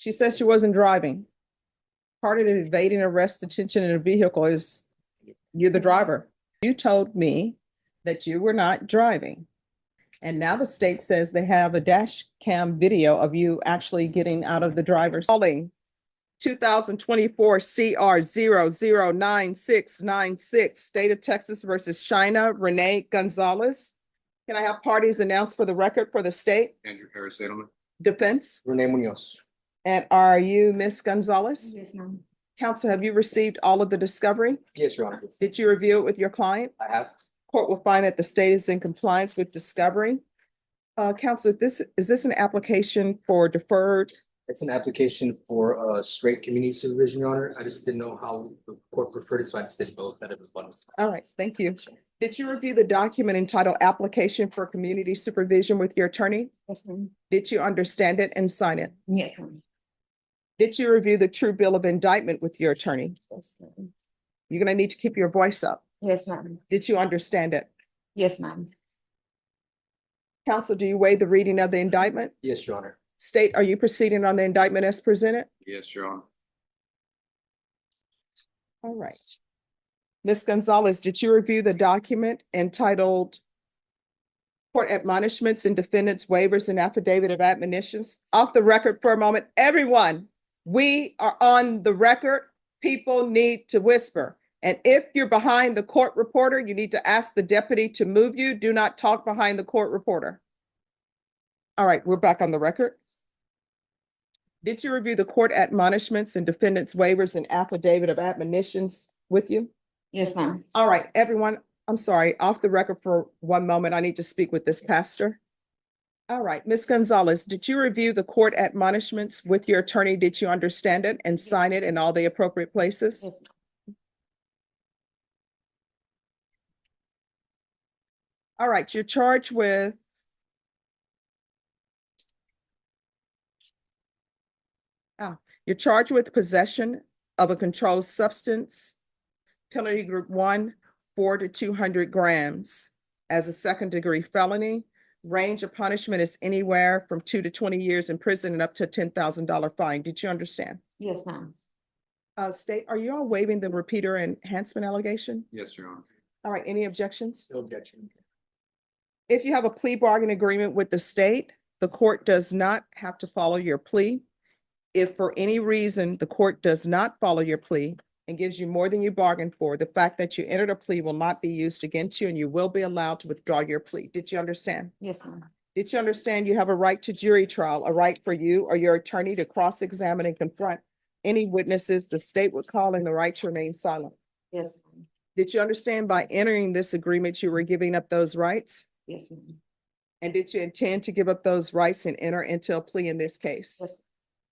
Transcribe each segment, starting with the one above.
She says she wasn't driving. Part of evading arrest, detention in a vehicle is you're the driver. You told me that you were not driving. And now the state says they have a dash cam video of you actually getting out of the driver's. Calling 2024 CR 009696, State of Texas versus China Renee Gonzalez. Can I have parties announced for the record for the state? Andrew Harris Edelman. Defense. Renee Munoz. And are you Miss Gonzalez? Yes, ma'am. Counsel, have you received all of the discovery? Yes, Your Honor. Did you review it with your client? I have. Court will find that the state is in compliance with discovery. Counsel, is this an application for deferred? It's an application for straight community supervision, Your Honor. I just didn't know how the court preferred it, so I just did both. That it was one. All right, thank you. Did you review the document entitled Application for Community Supervision with your attorney? Yes, ma'am. Did you understand it and sign it? Yes, ma'am. Did you review the true bill of indictment with your attorney? Yes, ma'am. You're gonna need to keep your voice up. Yes, ma'am. Did you understand it? Yes, ma'am. Counsel, do you waive the reading of the indictment? Yes, Your Honor. State, are you proceeding on the indictment as presented? Yes, Your Honor. All right. Ms. Gonzalez, did you review the document entitled Court Admonishments and Defendants Waivers and Affidavit of Admonitions? Off the record for a moment, everyone, we are on the record. People need to whisper. And if you're behind the court reporter, you need to ask the deputy to move you. Do not talk behind the court reporter. All right, we're back on the record. Did you review the court admonishments and defendants waivers and affidavit of admonitions with you? Yes, ma'am. All right, everyone, I'm sorry, off the record for one moment. I need to speak with this pastor. All right, Ms. Gonzalez, did you review the court admonishments with your attorney? Did you understand it and sign it in all the appropriate places? Yes, ma'am. All right, you're charged with possession of a controlled substance, penalty group 1, 4 to 200 grams as a second-degree felony. Range of punishment is anywhere from 2 to 20 years in prison and up to a $10,000 fine. Did you understand? Yes, ma'am. State, are you all waiving the repeater enhancement allegation? Yes, Your Honor. All right, any objections? No objection. If you have a plea bargain agreement with the state, the court does not have to follow your plea. If for any reason the court does not follow your plea and gives you more than you bargained for, the fact that you entered a plea will not be used against you and you will be allowed to withdraw your plea. Did you understand? Yes, ma'am. Did you understand you have a right to jury trial, a right for you or your attorney to cross-examine and confront any witnesses the state would call, and the right to remain silent? Yes, ma'am. Did you understand by entering this agreement you were giving up those rights? Yes, ma'am. And did you intend to give up those rights and enter into a plea in this case? Yes.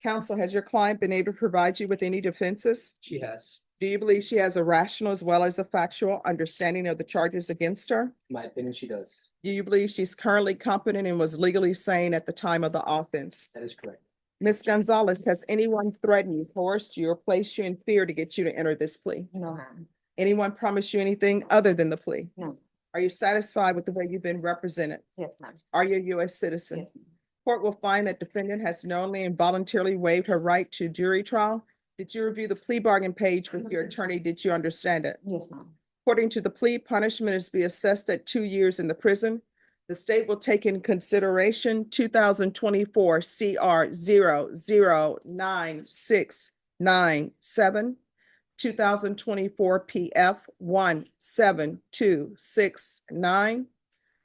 Counsel, has your client been able to provide you with any defenses? She has. Do you believe she has a rational as well as a factual understanding of the charges against her? In my opinion, she does. Do you believe she's currently competent and was legally sane at the time of the offense? That is correct. Ms. Gonzalez, has anyone threatened you, coerced you, or placed you in fear to get you to enter this plea? No, ma'am. Anyone promised you anything other than the plea? No. Are you satisfied with the way you've been represented? Yes, ma'am. Are you a U.S. citizen? Yes, ma'am. Court will find that defendant has knowingly and voluntarily waived her right to jury trial. Did you review the plea bargain page with your attorney? Did you understand it? Yes, ma'am. According to the plea, punishment is to be assessed at 2 years in the prison. The state will take in consideration 2024 CR 009697, 2024 PF 17269,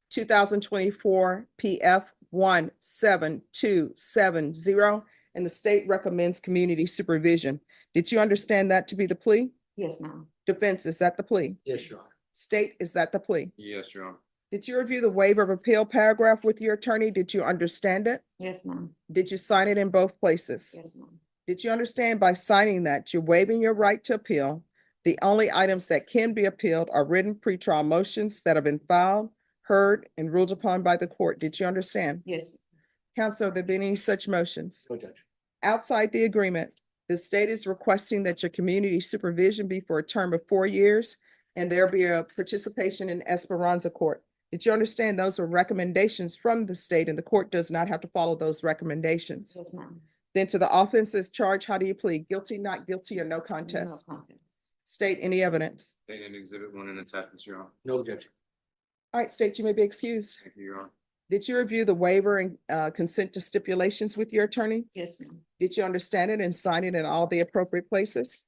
2024 PF 17270, and the state recommends community supervision. Did you understand that to be the plea? Yes, ma'am. Defense, is that the plea? Yes, Your Honor. State, is that the plea? Yes, Your Honor. Did you review the waiver of appeal paragraph with your attorney? Did you understand it? Yes, ma'am. Did you sign it in both places? Yes, ma'am. Did you understand by signing that you're waiving your right to appeal? The only items that can be appealed are written pretrial motions that have been filed, heard, and ruled upon by the court. Did you understand? Yes. Counsel, have there been any such motions? No, Judge. Outside the agreement, the state is requesting that your community supervision be for a term of 4 years, and there be a participation in Esperanza Court. Did you understand those are recommendations from the state and the court does not have to follow those recommendations? Yes, ma'am. Then to the offenses charged, how do you plead? Guilty, not guilty, or no No contest? contest. State any evidence. Stated in exhibit one in attachments, Your Honor. No objection. All right, state, you may be excused. Thank you, Your Honor. Did you review the waiver and consent to stipulations with your attorney? Yes, ma'am. Did you understand it and sign it in all the appropriate places?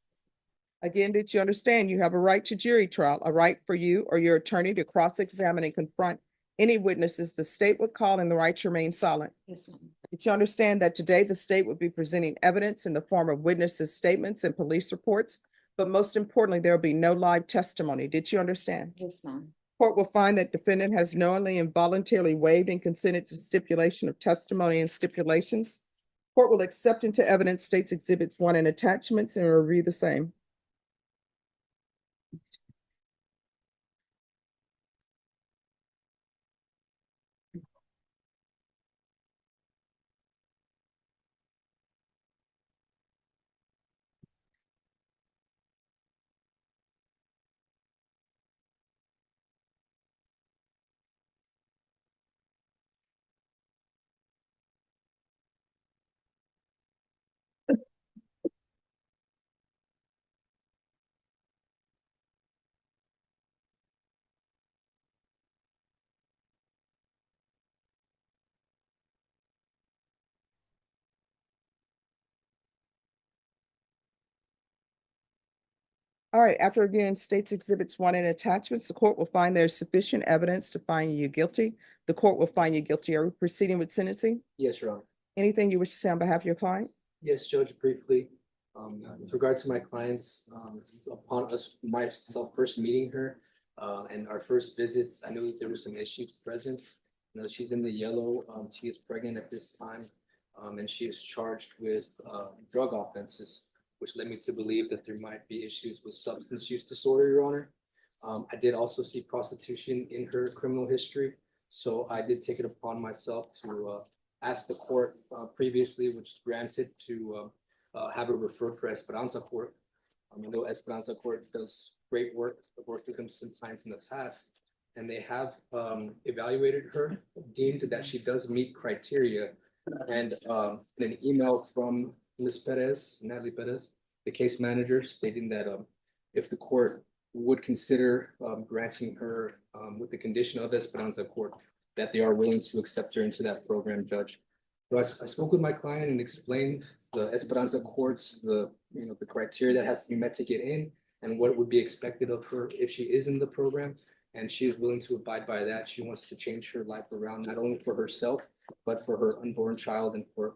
Again, did you understand you have a right to jury trial, a right for you or your attorney to cross-examine and confront any witnesses the state would call, and the right to remain silent? Yes, ma'am. Did you understand that today the state would be presenting evidence in the form of witnesses' statements and police reports? But most importantly, there will be no live testimony. Did you understand? Yes, ma'am. Court will find that defendant has knowingly and voluntarily waived and consented to stipulation of testimony and stipulations. Court will accept into evidence states exhibits 1 and attachments and review the same. All right, after reviewing states exhibits 1 and attachments, the court will find there's sufficient evidence to find you guilty. The court will find you guilty. Are we proceeding with sentencing? Yes, Your Honor. Anything you wish to say on behalf of your client? Yes, Judge, briefly. With regard to my clients, upon myself first meeting her, and our first visits, I knew that there were some issues present. You know, she's in the yellow, she is pregnant at this time, and she is charged with, drug offenses, which led me to believe that there might be issues with substance use disorder, Your Honor. I did also see prostitution in her criminal history, so I did take it upon myself to, ask the court, previously, which granted to, have her referred for Esperanza Court. I know Esperanza Court does great work. I've worked with them sometimes in the past, and they have evaluated her, deemed that she does meet criteria. And an email from Ms. Perez, Natalie Perez, the case manager, stating that if the court would consider granting her with the condition of Esperanza Court, that they are willing to accept her into that program, Judge. So I spoke with my client and explained the Esperanza Courts, the criteria that has to be met to get in, and what would be expected of her if she is in the program. And she is willing to abide by that. She wants to change her life around, not only for herself, but for her unborn child and for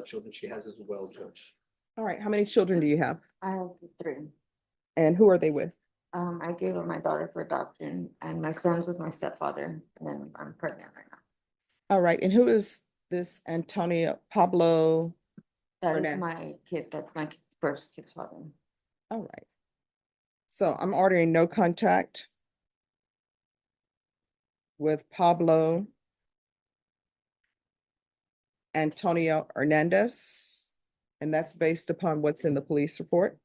children she has as well, Judge. All right, how many children do you have? I have 3. And who are they with? I gave her my daughter for adoption, and my son's with my stepfather, and then I'm pregnant right now. All right, and who is this Antonio Pablo? That is Burnett. my kid. That's my first kid's father. All right. So I'm ordering no contact with Pablo Antonio Hernandez, and that's based upon what's in the police report.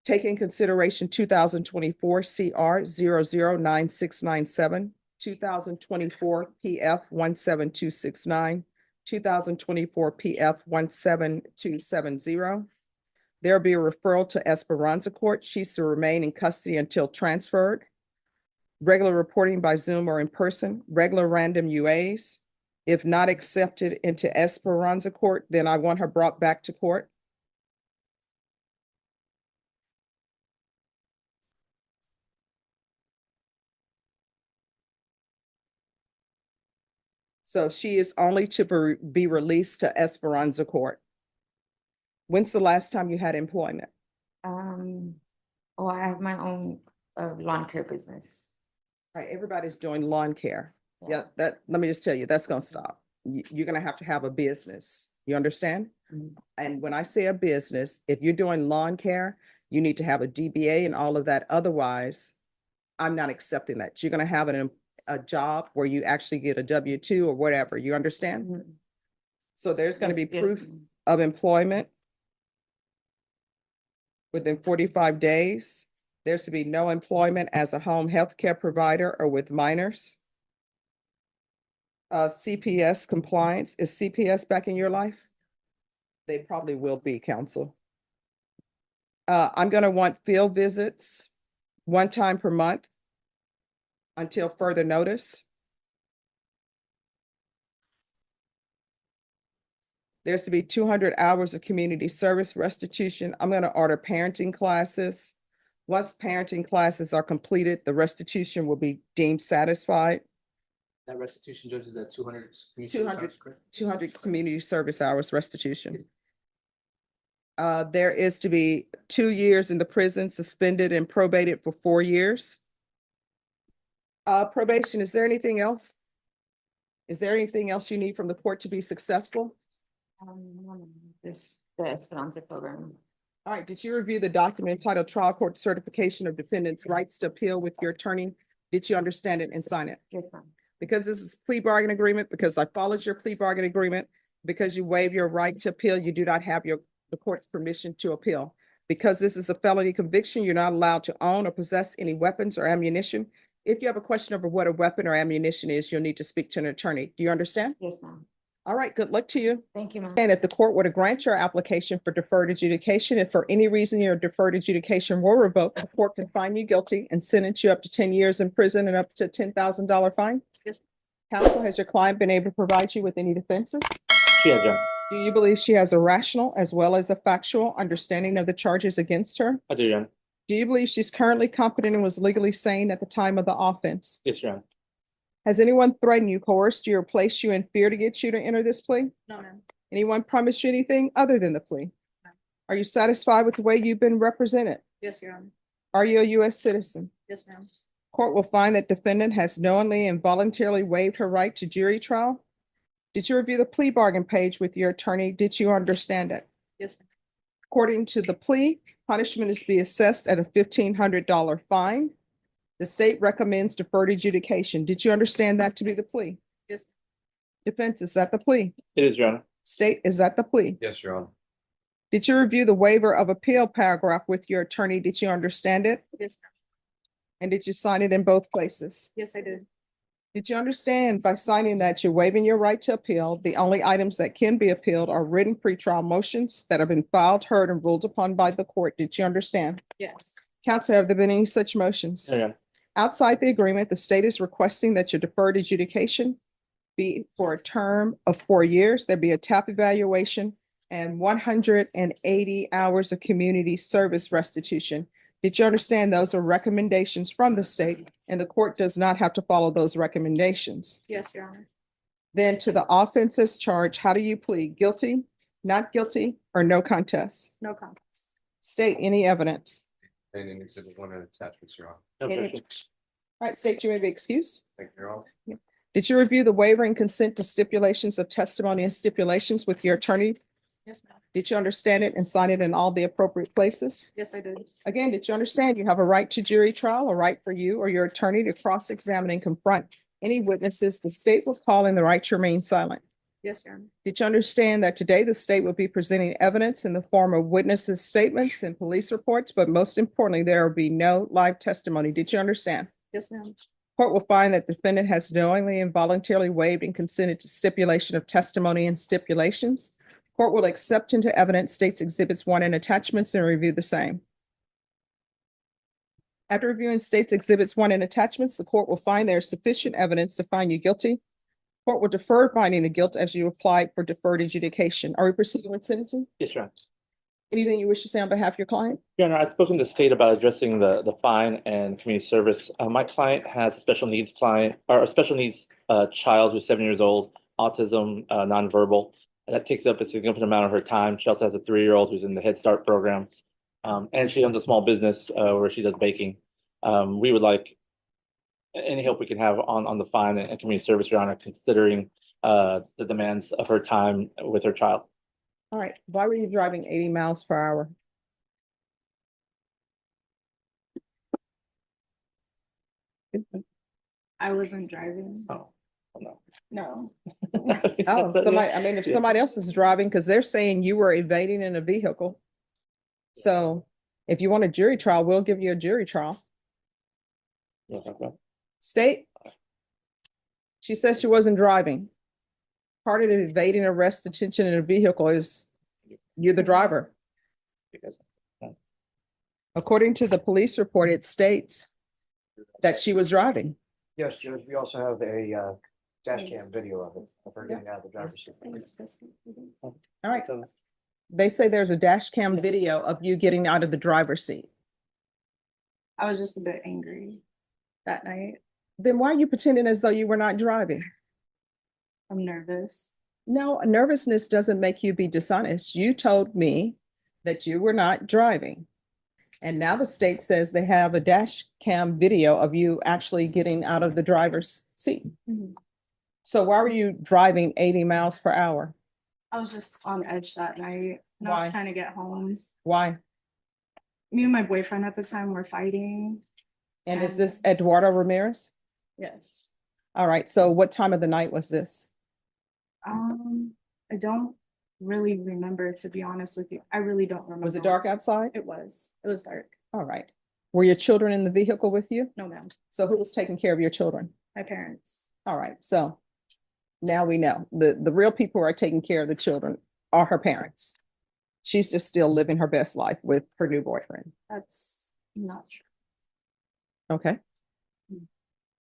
Take in consideration 2024 CR 009697, 2024 PF 17269, 2024 PF 17270. There'll be a referral to Esperanza Court. She's to remain in custody until transferred. Regular reporting by Zoom or in person, regular random UAs. If not accepted into Esperanza Court, then I want her brought back to court. So she is only to be released to Esperanza Court. When's the last time you had employment? Oh, I have my own lawn care business. Right, everybody's doing lawn care. Yeah, let me just tell you, that's gonna stop. You're gonna have to have a business. You understand? Mhm. And when I say a business, if you're doing lawn care, you need to have a DBA and all of that. Otherwise, I'm not accepting that. You're gonna have a job where you actually get a W-2 or whatever. You understand? Mhm. So there's gonna Yes, be yes, proof ma'am. of employment within 45 days. There's to be no employment as a home health care provider or with minors. CPS compliance. Is CPS back in your life? They probably will be, counsel. I'm gonna want field visits one time per month until further notice. There's to be 200 hours of community service restitution. I'm gonna order parenting classes. Once parenting classes are completed, the restitution will be deemed satisfied. That restitution, Judge, is that 200? 200. 200 community service hours restitution. There is to be 2 years in the prison, suspended and probated for 4 years. Probation, is there anything else? Is there anything else you need from the court to be successful? This, the Esperanza program. All right, did you review the document titled Trial Court Certification of Defendant's Rights to Appeal with your attorney? Did you understand it and sign it? Yes, ma'am. Because this is plea bargain agreement, because I followed your plea bargain agreement, because you waive your right to appeal, you do not have the court's permission to appeal. Because this is a felony conviction, you're not allowed to own or possess any weapons or ammunition. If you have a question over what a weapon or ammunition is, you'll need to speak to an attorney. Do you understand? Yes, ma'am. All right, good luck to you. Thank you, ma'am. And if the court were to grant your application for deferred adjudication, if for any reason your deferred adjudication were revoked, the court can find you guilty and sentence you up to 10 years in prison and up to $10,000 fine. Yes. Counsel, has your client been able to provide you with any defenses? She has, Your Honor. Do you believe she has a rational as well as a factual understanding of the charges against her? I do, Your Honor. Do you believe she's currently competent and was legally sane at the time of the offense? Yes, Your Honor. Has anyone threatened you, coerced you, or placed you in fear to get you to enter this plea? No, ma'am. Anyone promised you anything other than the plea? No. Are you satisfied with the way you've been represented? Yes, Your Honor. Are you a U.S. citizen? Yes, ma'am. Court will find that defendant has knowingly and voluntarily waived her right to jury trial. Did you review the plea bargain page with your attorney? Did you understand it? Yes, ma'am. According to the plea, punishment is to be assessed at a $1,500 fine. The state recommends deferred adjudication. Did you understand that to be the plea? Yes. Defense, is that the plea? It is, Your Honor. State, is that the plea? Yes, Your Honor. Did you review the waiver of appeal paragraph with your attorney? Did you understand it? Yes, ma'am. And did you sign it in both places? Yes, I did. Did you understand by signing that you're waiving your right to appeal? The only items that can be appealed are written pretrial motions that have been filed, heard, and ruled upon by the court. Did you understand? Yes. Counsel, have there been any such motions? No, Your Honor. Outside the agreement, the state is requesting that your deferred adjudication be for a term of 4 years. There be a TAP evaluation and 180 hours of community service restitution. Did you understand those are recommendations from the state and the court does not have to follow those recommendations? Yes, Your Honor. Then to the offenses charge, how do you plead? Guilty, not guilty, or no contest? No contest. State any evidence. And in exhibit 1 and attachments, Your Honor. No Any- objection. All right, state, you may be excused. Thank you, Your Honor. Did you review the waiver and consent to stipulations of testimony and stipulations with your attorney? Yes, ma'am. Did you understand it and sign it in all the appropriate places? Yes, I did. Again, did you understand you have a right to jury trial, a right for you or your attorney to cross-examine and confront any witnesses the state will call in the right to remain silent? Yes, Your Honor. Did you understand that today the state will be presenting evidence in the form of witnesses' statements and police reports, but most importantly, there will be no live testimony? Did you understand? Yes, ma'am. Court will find that defendant has knowingly and voluntarily waived and consented to stipulation of testimony and stipulations. Court will accept into evidence states exhibits 1 and attachments and review the same. After reviewing states exhibits 1 and attachments, the court will find there is sufficient evidence to find you guilty. Court will defer finding of guilt as you applied for deferred adjudication. Are we proceeding with sentencing? Yes, Your Honor. Anything you wish to say on behalf of your client? Your Honor, I've spoken to the state about addressing the fine and community service. My client has a special needs client or a special needs child who's 7 years old, autism, nonverbal. That takes up a significant amount of her time. She also has a 3-year-old who's in the Head Start program. And she owns a small business where she does baking. We would like any help we can have on the fine and community service, Your Honor, considering the demands of her time with her child. All right, why were you driving 80 miles per hour? I wasn't driving. Oh, no. No. Oh, somebody, I mean, if somebody else is driving, because they're saying you were evading in a vehicle. So if you want a jury trial, we'll give you a jury trial. Okay. State? She says she wasn't driving. Part of evading arrest, detention in a vehicle is you're the driver. According to the police report, it states that she was driving. Yes, Judge, we also have a dash cam video of it, of her getting out of the driver's seat. All right. They say there's a dash cam video of you getting out of the driver's seat. I was just a bit angry that night. Then why are you pretending as though you were not driving? I'm nervous. No, nervousness doesn't make you be dishonest. You told me that you were not driving. And now the state says they have a dash cam video of you actually getting out of the driver's seat. Mhm. So why were you driving 80 miles per hour? I was just on edge that night and I Why? was trying to get home. Why? Me and my boyfriend at the time were fighting. And is this Eduardo Ramirez? Yes. All right, so what time of the night was this? I don't really remember, to be honest with you. I really don't remember. Was it dark outside? It was. It was dark. All right. Were your children in the vehicle with you? No, ma'am. So who was taking care of your children? My parents. All right, so now we know the real people who are taking care of the children are her parents. She's just still living her best life with her new boyfriend. That's not true. Okay.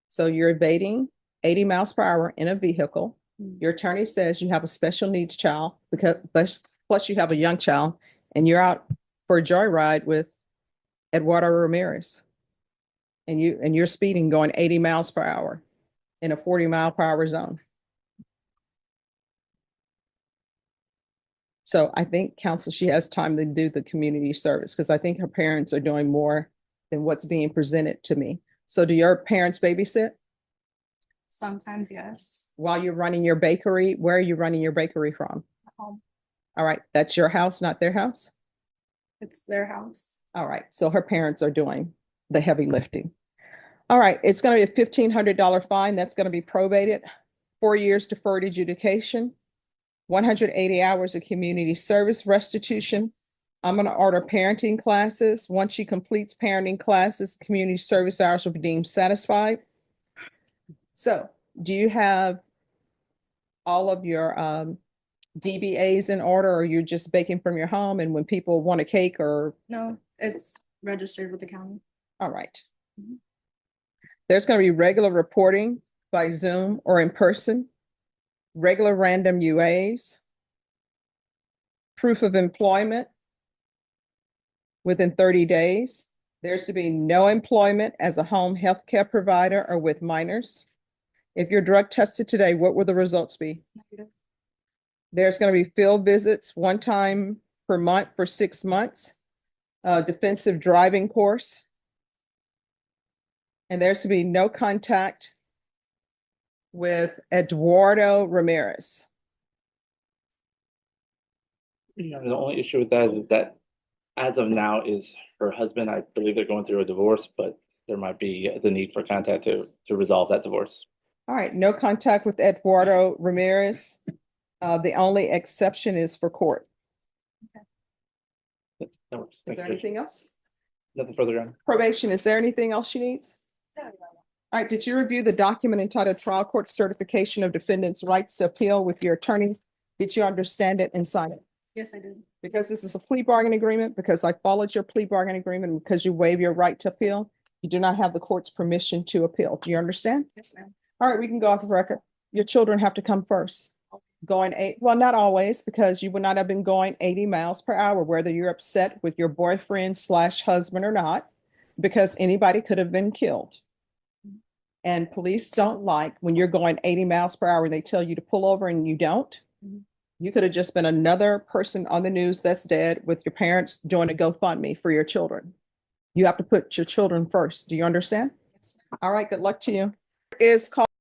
So you're evading 80 miles per hour in a vehicle. Your attorney says you have a special needs child because plus you have a young child and you're out for a joyride with Eduardo Ramirez. And you're speeding going 80 miles per hour in a 40-mile-per-hour zone. So I think counsel, she has time to do the community service because I think her parents are doing more than what's being presented to me. So do your parents babysit? Sometimes, yes. While you're running your bakery, where are you running your bakery from? At home. All right, that's your house, not their house? It's their house. All right, so her parents are doing the heavy lifting. All right, it's gonna be a $1,500 fine. That's gonna be probated, 4 years deferred adjudication, 180 hours of community service restitution. I'm gonna order parenting classes. Once she completes parenting classes, community service hours will be deemed satisfied. So, do you have all of your DBAs in order, or you're just baking from your home and when people want a cake or, No, it's registered with the county. all right. Mhm. There's gonna be regular reporting by Zoom or in person, regular random UAs, proof of employment within 30 days. There's to be no employment as a home health care provider or with minors. If you're drug tested today, what will the results be? Negative. There's going to be field visits 1 time per month for 6 months, defensive driving course. And there's to be no contact with Eduardo Ramirez. Yeah, the only issue with that is that as of now is her husband. I believe they're going through a divorce, but there might be the need for contact to resolve that divorce. All right, no contact with Eduardo Ramirez. The only exception is for court. That works. Is Thank there you, Judge. anything else? Nothing further on. Probation, is there anything else she needs? All right, did you review the document entitled Trial Court Certification of Defendant's Rights to Appeal with your attorney? Did you understand it and sign it? Yes, I did. Because this is a plea bargain agreement, because I followed your plea bargain agreement, and because you waive your right to appeal, you do not have the court's permission to appeal. Do you understand? Yes, ma'am. All right, we can go off the record. Your children have to come first. Going well, not always, because you would not have been going 80 miles per hour, whether you're upset with your boyfriend / husband or not, because anybody could have been killed. And police don't like when you're going 80 miles per hour, they tell you to pull over and you don't. Mhm. You could have just been another person on the news that's dead with your parents doing a GoFundMe for your children. You have to put your children first. Do you understand? Yes, ma'am. All right, good luck to you. Is called